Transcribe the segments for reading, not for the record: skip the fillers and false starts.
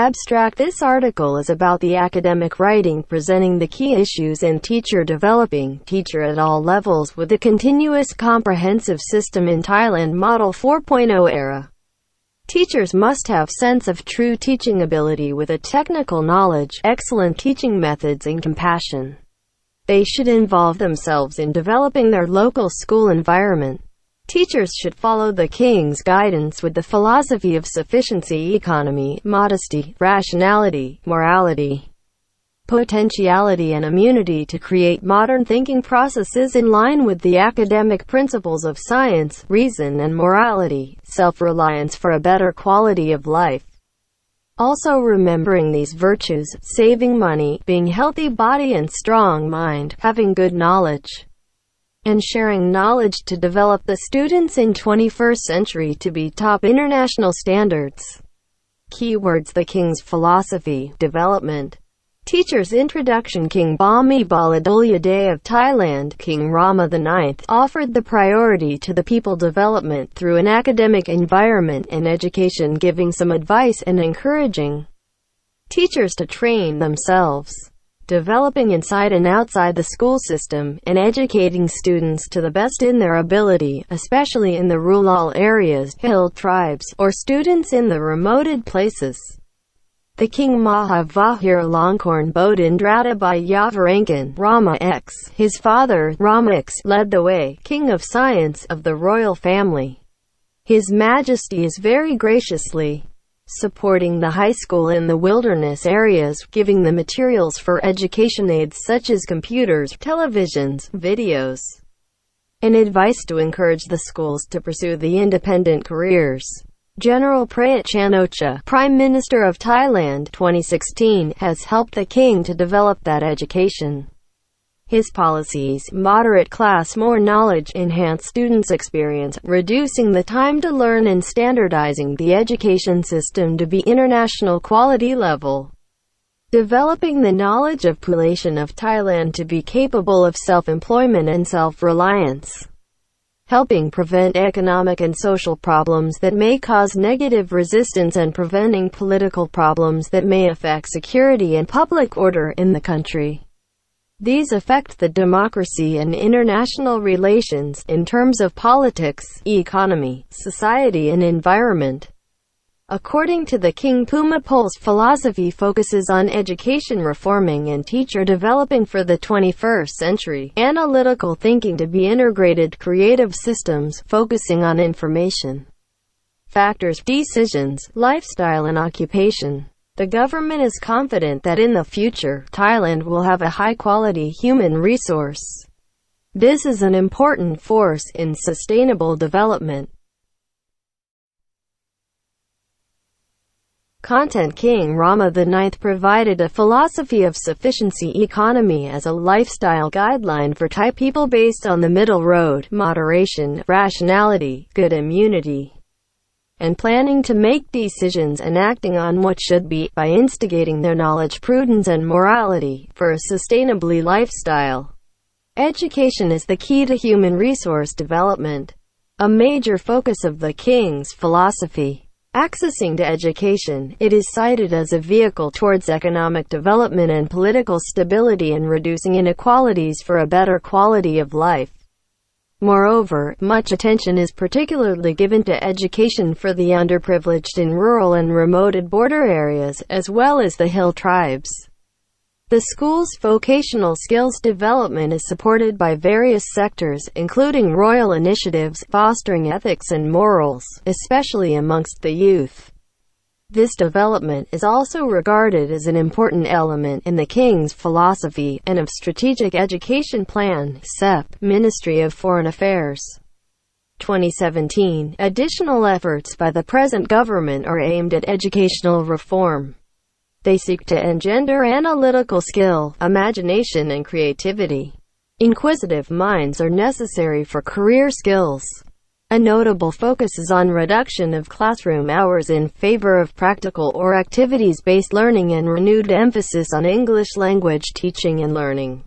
Abstract. This article is about the academic writing presenting the key issues in teacher developing teacher at all levels with a continuous comprehensive system in Thailand Model 4.0 era. Teachers must have sense of true teaching ability with a technical knowledge, excellent teaching methods and compassion. They should involve themselves in developing their local school environment. Teachers should follow the King's guidance with the philosophy of sufficiency, economy, modesty, rationality, morality, potentiality and immunity to create modern thinking processes in line with the academic principles of science, reason and morality, self-reliance for a better quality of life. Also remembering these virtues, saving money, being healthy body and strong mind, having good knowledge, and sharing knowledge to develop the students in 21st century to be top international standards. Keywords: the King's philosophy, development. Teacher's introduction. King Bhumi Baladolya Day of Thailand, King Rama IX, offered the priority to the people development through an academic environment and education, giving some advice and encouraging teachers to train themselves, developing inside and outside the school system, and educating students to the best in their ability, especially in the rural areas, hill tribes, or students in the remote places. The King Mahavajir Longkorn Bodin Dratabai Yavarankan, Rama X, his father, Rama X, led the way, King of Science, of the royal family. His Majesty is very graciously supporting the high school in the wilderness areas, giving the materials for education aids such as computers, televisions, videos, and advice to encourage the schools to pursue the independent careers. General Prayut Chan-o-cha, Prime Minister of Thailand, 2016, has helped the king to develop that education. His policies, moderate class, more knowledge, enhance students' experience, reducing the time to learn and standardizing the education system to be international quality level. Developing the knowledge of population of Thailand to be capable of self-employment and self-reliance. Helping prevent economic and social problems that may cause negative resistance and preventing political problems that may affect security and public order in the country. These affect the democracy and international relations, in terms of politics, economy, society and environment. According to the King, Bhumipol's philosophy focuses on education reforming and teacher developing for the 21st century, analytical thinking to be integrated creative systems, focusing on information factors, decisions, lifestyle and occupation. The government is confident that in the future, Thailand will have a high-quality human resource. This is an important force in sustainable development. Content. King Rama IX provided a philosophy of sufficiency economy as a lifestyle guideline for Thai people based on the middle road, moderation, rationality, good immunity, and planning to make decisions and acting on what should be, by instigating their knowledge, prudence and morality, for a sustainably lifestyle. Education is the key to human resource development, a major focus of the King's philosophy. Accessing to education, it is cited as a vehicle towards economic development and political stability and reducing inequalities for a better quality of life. Moreover, much attention is particularly given to education for the underprivileged in rural and remote border areas, as well as the hill tribes. The school's vocational skills development is supported by various sectors, including royal initiatives, fostering ethics and morals, especially amongst the youth. This development is also regarded as an important element in the King's philosophy, and of Strategic Education Plan, SEP, Ministry of Foreign Affairs. 2017. Additional efforts by the present government are aimed at educational reform. They seek to engender analytical skill, imagination and creativity. Inquisitive minds are necessary for career skills. A notable focus is on reduction of classroom hours in favor of practical or activities-based learning and renewed emphasis on English language teaching and learning.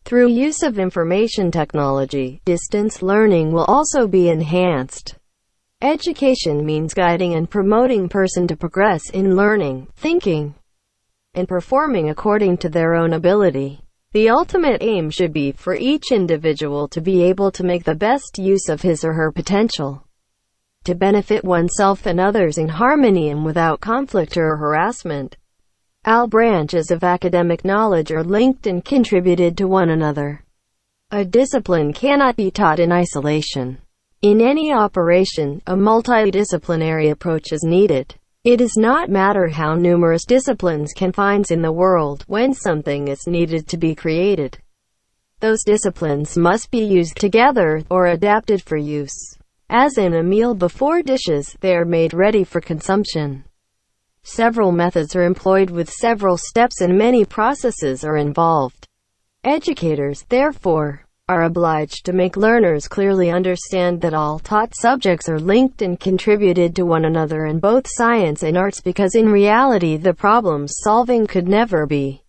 Through use of information technology, distance learning will also be enhanced. Education means guiding and promoting person to progress in learning, thinking, and performing according to their own ability. The ultimate aim should be for each individual to be able to make the best use of his or her potential, to benefit oneself and others in harmony and without conflict or harassment. All branches of academic knowledge are linked and contributed to one another. A discipline cannot be taught in isolation. In any operation, a multidisciplinary approach is needed. It does not matter how numerous disciplines can find in the world, when something is needed to be created, those disciplines must be used together, or adapted for use. As in a meal before dishes, they are made ready for consumption. Several methods are employed with several steps and many processes are involved. Educators, therefore, are obliged to make learners clearly understand that all taught subjects are linked and contributed to one another in both science and arts, because in reality the problem solving could never be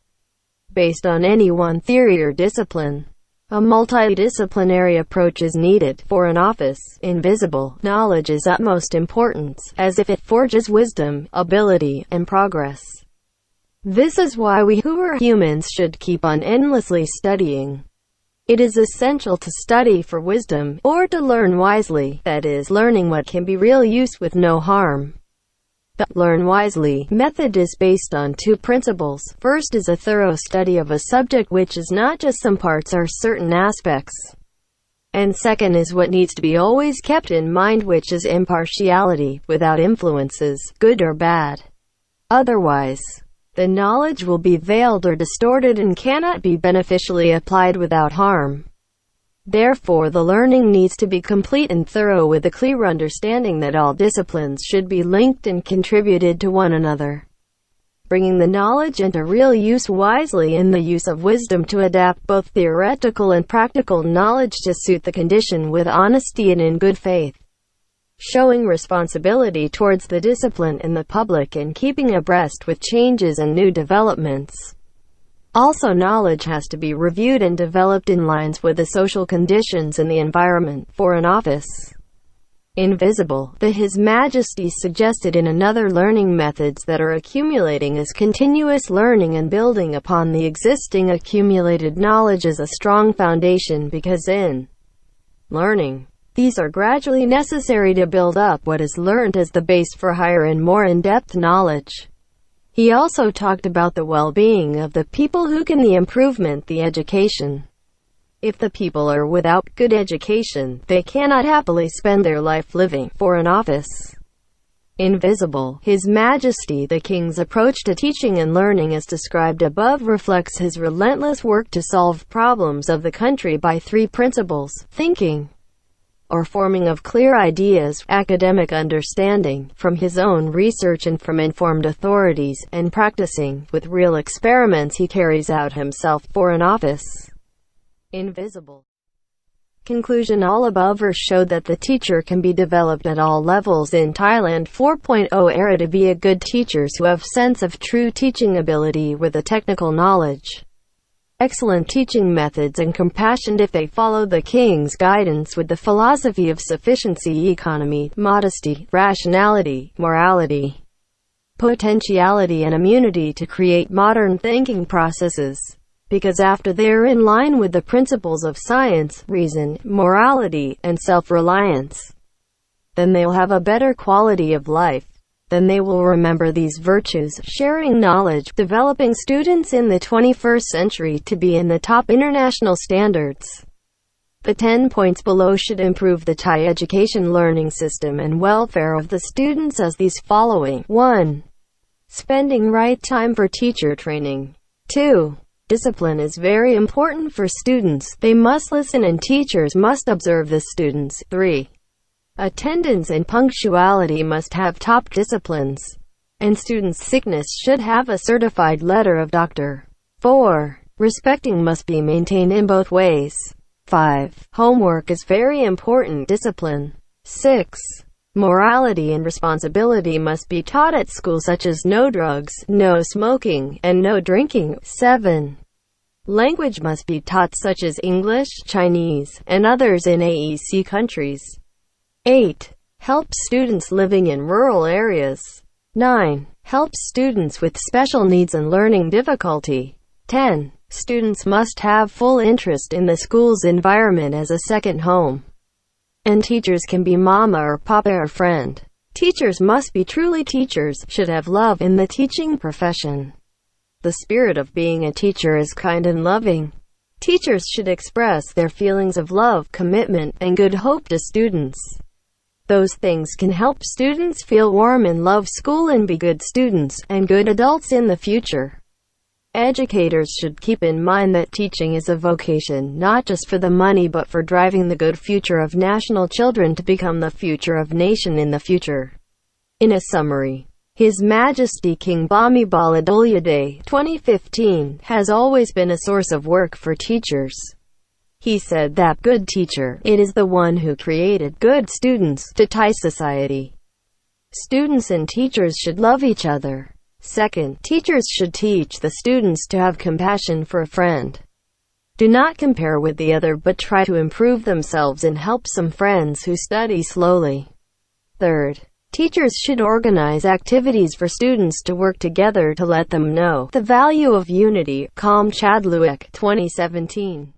based on any one theory or discipline. A multidisciplinary approach is needed. For an office, invisible knowledge is utmost importance, as if it forges wisdom, ability, and progress. This is why we who are humans should keep on endlessly studying. It is essential to study for wisdom, or to learn wisely, that is, learning what can be real use with no harm. The learn wisely method is based on two principles. First is a thorough study of a subject, which is not just some parts or certain aspects. And second is what needs to be always kept in mind, which is impartiality, without influences, good or bad. Otherwise, the knowledge will be veiled or distorted and cannot be beneficially applied without harm. Therefore, the learning needs to be complete and thorough, with a clear understanding that all disciplines should be linked and contributed to one another, bringing the knowledge into real use wisely, in the use of wisdom to adapt both theoretical and practical knowledge to suit the condition with honesty and in good faith, showing responsibility towards the discipline and the public, and keeping abreast with changes and new developments. Also, knowledge has to be reviewed and developed in lines with the social conditions and the environment. For an office, invisible, the His Majesty suggested in another learning methods that are accumulating is continuous learning and building upon the existing accumulated knowledge as a strong foundation, because in learning, these are gradually necessary to build up what is learned as the base for higher and more in-depth knowledge. He also talked about the well-being of the people who can the improvement the education. If the people are without good education, they cannot happily spend their life living. For an office, invisible, His Majesty the King's approach to teaching and learning as described above reflects his relentless work to solve problems of the country by three principles: thinking, or forming of clear ideas; academic understanding, from his own research and from informed authorities; and practicing, with real experiments he carries out himself. For an office, invisible. Conclusion: all above showed that the teacher can be developed at all levels in Thailand 4.0 era to be a good teachers who have sense of true teaching ability with a technical knowledge, excellent teaching methods, and compassion if they follow the King's guidance with the philosophy of sufficiency, economy, modesty, rationality, morality, potentiality, and immunity to create modern thinking processes. Because after they are in line with the principles of science, reason, morality, and self-reliance, then they will have a better quality of life. Then they will remember these virtues, sharing knowledge, developing students in the 21st century to be in the top international standards. The 10 points below should improve the Thai education learning system and welfare of the students as these following. 1. Spending right time for teacher training. 2. Discipline is very important for students. They must listen and teachers must observe the students. 3. Attendance and punctuality must have top disciplines, and students' sickness should have a certified letter of doctor. 4. Respecting must be maintained in both ways. 5. Homework is very important discipline. 6. Morality and responsibility must be taught at school, such as no drugs, no smoking, and no drinking. 7. Language must be taught, such as English, Chinese, and others in AEC countries. 8. Helps students living in rural areas. 9. Helps students with special needs and learning difficulty. 10. Students must have full interest in the school's environment as a second home. And teachers can be mama or papa or friend. Teachers must be truly teachers, should have love in the teaching profession. The spirit of being a teacher is kind and loving. Teachers should express their feelings of love, commitment, and good hope to students. Those things can help students feel warm and love school and be good students and good adults in the future. Educators should keep in mind that teaching is a vocation, not just for the money but for driving the good future of national children to become the future of nation in the future. In a summary, His Majesty King Bhumibol Adulyadej, 2015, has always been a source of work for teachers. He said that good teacher, it is the one who created good students to tie society. Students and teachers should love each other. Second, teachers should teach the students to have compassion for a friend. Do not compare with the other but try to improve themselves and help some friends who study slowly. Third, teachers should organize activities for students to work together to let them know the value of unity. Chaveewan, 2017.